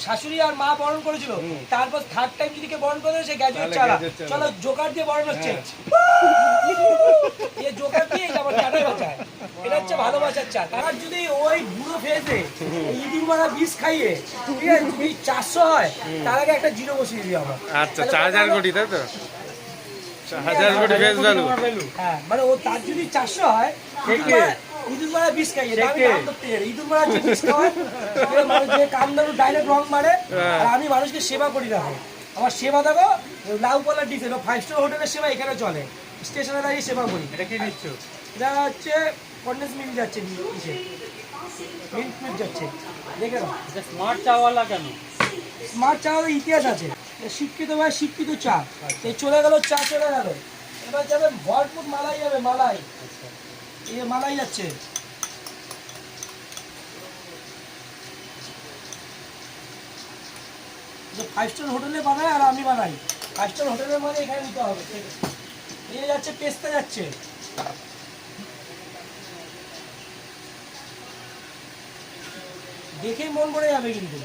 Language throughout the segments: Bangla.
শাশুড়ি আর মা বরণ করেছিল, তারপর থার্ড টাইম যদি কে বরণ করে সে গ্র্যাজুয়েট চালা। চলো জোকার দিয়ে বরণ হচ্ছে, এই জোকার দিয়ে আমার চাটাই বাঁচায়। এটা হচ্ছে ভালোবাসার চা। আর যদি ওই বুড়ো ফেজে ইঁদুর মারা বিষ খাইয়ে, ঠিক আছে, তুমি 400 হয়, তার আগে একটা জিরো বসিয়ে দিও আমার। আচ্ছা 4000 কোটি, তাই তো? 1000 কোটি ফেস ভ্যালু। হ্যাঁ, মানে ও তার যদি 400 হয়, ইঁদুর মারা বিষ খাইয়ে, আমি দাম করতে যাই। ইঁদুর মারা যে বিষ খাওয়ায়, মানুষ যে কাম দারু ডাইরেক্ট রং মারে, আর আমি মানুষকে সেবা করি। দেখো আমার সেবা, দেখো লাউ কলার ডিসে 5 স্টার হোটেলের সেবা এখানে চলে, স্টেশনে দাঁড়িয়ে সেবা করি। এটা কি নিচ্ছ? এটা হচ্ছে কন্ডেন্স মিল্ক যাচ্ছে, মিল্ক মিল্ক যাচ্ছে, দেখে নাও। স্মার্ট চাওয়ালা কেন? স্মার্ট চা ইতিহাস আছে, শিক্ষিত ভাই শিক্ষিত চা। এই চলে গেল, চা চলে গেল, এবার যাবে ভরপুর মালাই, যাবে মালাই, এই মালাই যাচ্ছে। যে 5 স্টার হোটেলে বানায় আর আমি বানাই, 5 স্টার হোটেলের মানে এখানে নিতে হবে। এই যাচ্ছে পেস্তা যাচ্ছে, দেখেই মন ভরে যাবে কিন্তু।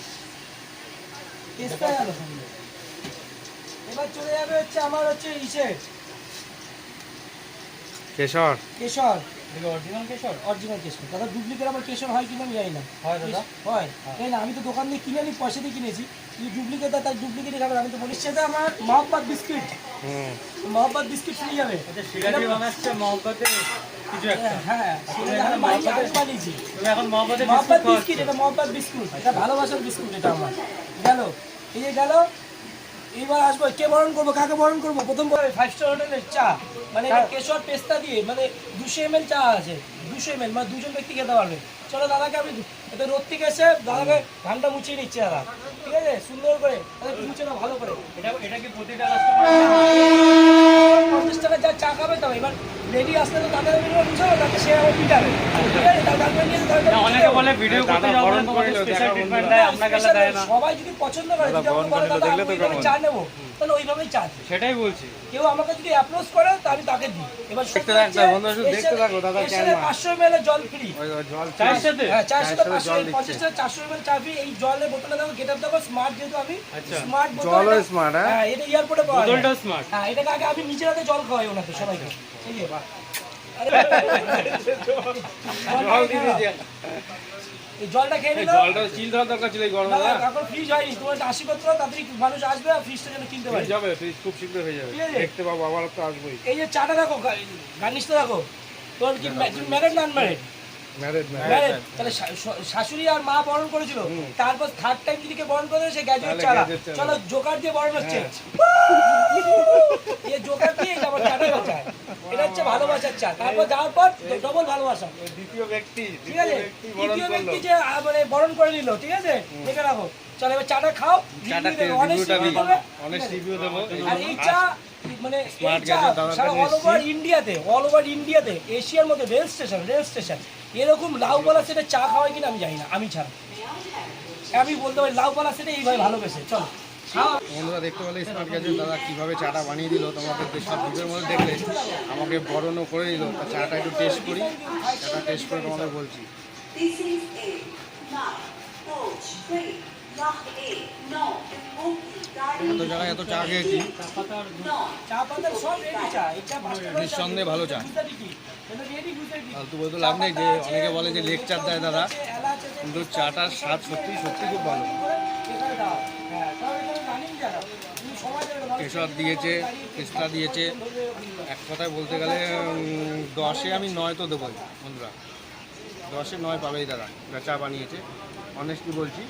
পেস্তা গেল সঙ্গে, এবার চলে যাবে হচ্ছে আমার হচ্ছে কেশর। কেশর, অরিজিনাল কেশর? অরিজিনাল কেশর। দাদা ডুপ্লিকেট আমার কেশর হয় কিনা আমি জানি না। হয় দাদা, হয়। তাই না, আমি তো দোকান দিয়ে কিনে আনি, পয়সা দিয়ে কিনেছি। যদি ডুপ্লিকেট তার ডুপ্লিকেটই খাবেন। আমি তো বলির সাথে আমার মহব্বত বিস্কিট, মহব্বত বিস্কিট ফ্রি যাবে। এটা সিরাজি বানাচ্ছে মহব্বতে কিছু একটা। হ্যাঁ, আমি বানিয়েছি। তুমি এখন মহব্বতে মহব্বত বিস্কিট, এটা মহব্বত বিস্কুট, এটা ভালোবাসার বিস্কুট। এটা আমার গেল, এই যে গেল। এইবার আসবো, কে বরণ করবো, কাকে বরণ করবো? প্রথম 5 স্টার হোটেলের চা, মানে এটা কেশর পেস্তা দিয়ে, মানে 200 ml চা আছে, 200 ml, মানে 2 জন ব্যক্তি খেতে পারবে। চলো দাদাকে আমি, এটা রোদ থেকে এসে দাদাকে ঘামটা মুছিয়ে নিচ্ছে দাদা, ঠিক আছে, সুন্দর করে কিনছে না ভালো করে। এটা কি প্রতিটা কাস্টমার 50 টাকা যা চা খাবে তবে। এবার রেডি আসলে তো দাদা বুঝাবো, তাকে সে আমার পিটাবে, ঠিক আছে। তার গার্লফ্রেন্ড নিয়ে অনেকে বলে ভিডিও করতে যাও না, তোমাদের স্পেশাল ট্রিটমেন্ট দেয়, আমরা গেলে দেয় না। সবাই যদি পছন্দ করে, যদি আমরা বলে দাদা আমি এইভাবে চা নেবো, তাহলে ওইভাবেই চা দিই। সেটাই বলছি। কেউ আমাকে যদি অ্যাপ্রোচ করে তো আমি তাকে দিই। এবার দেখতে থাকো দাদা, 500 ml জল ফ্রি, জল চায়ের সাথে? হ্যাঁ, চায়ের সাথে 50 টাকা 400 ml চা ফ্রি। এই জলের বোতলে দেখো, গেট আপ দেখো, স্মার্ট, যেহেতু আমি স্মার্ট বোতল, জলও স্মার্ট। হ্যাঁ, এটা এয়ারপোর্টে পাওয়া যায়, বোতলটা স্মার্ট। হ্যাঁ, এটাকে আগে আমি নিজের হাতে জল খাওয়াই ওনাকে সবাইকে। এই যে এই জলটা খেয়ে নিল, জলটা চিল দেওয়ার দরকার ছিল এই গরমে। এখন ফ্রিজ হয়নি, তোমার একটা আশীর্বাদ করো, তাড়াতাড়ি মানুষ আসবে আর ফ্রিজটা যেন কিনতে পারে। যাবে, ফ্রিজ খুব শীঘ্র হয়ে যাবে, ঠিক আছে? দেখতে পাবো, আবার তো আসবোই। এই যে চাটা রাখো, গার্নিশটা রাখো। তোর কি ম্যারেড না আনম্যারেড? ম্যারেড। তাহলে শাশুড়ি আর মা বরণ করেছিল, তারপর থার্ড টাইম যদি কে বরণ করে সে গ্র্যাজুয়েট চালা। চলো জোকার দিয়ে বরণ হচ্ছে, এই জোকার দিয়ে আমার চাটাই বাঁচায়। এটা হচ্ছে ভালোবাসার চা। তারপর যাওয়ার পর ডবল ভালোবাসা। দ্বিতীয় ব্যক্তি, ঠিক আছে, তৃতীয় ব্যক্তি যে মানে বরণ করে নিল, ঠিক আছে, দেখে রাখো। চলো এবার চাটা খাও, অনেক রিভিউ দেবো। আর এই চা মানে এই চা সারা অল ওভার ইন্ডিয়াতে এশিয়ার মধ্যে রেল স্টেশন এরকম লাউপালা সেটা চা খাওয়াই কিনা আমি জানি না, আমি ছাড়া। আমি বলতে পারি লাউপালা সেটা এইভাবে ভালোবেসে। চলো বন্ধুরা, দেখতে পেলে স্মার্ট গ্যাজেট দাদা কীভাবে চাটা বানিয়ে দিল। তোমাদের সব ভিডিওর মধ্যে দেখলে আমাকে বরণও করে দিল। চাটা একটু টেস্ট করি, চাটা টেস্ট করে তোমাদের বলছি। এত জায়গায় এত চা খেয়েছি, নিঃসন্দেহে ভালো চা। ফালতু বলতে লাভ নেই, যে অনেকে বলে যে লেকচার দেয় দাদা, কিন্তু চাটার স্বাদ সত্যি খুব ভালো। কেশর দিয়েছে, পেস্তা দিয়েছে, এক কথায় বলতে গেলে 10-এ আমি 9 তো দেবো বন্ধুরা, 10-এ 9 পাবেই দাদা। চা বানিয়েছে, অনেস্টলি বলছি।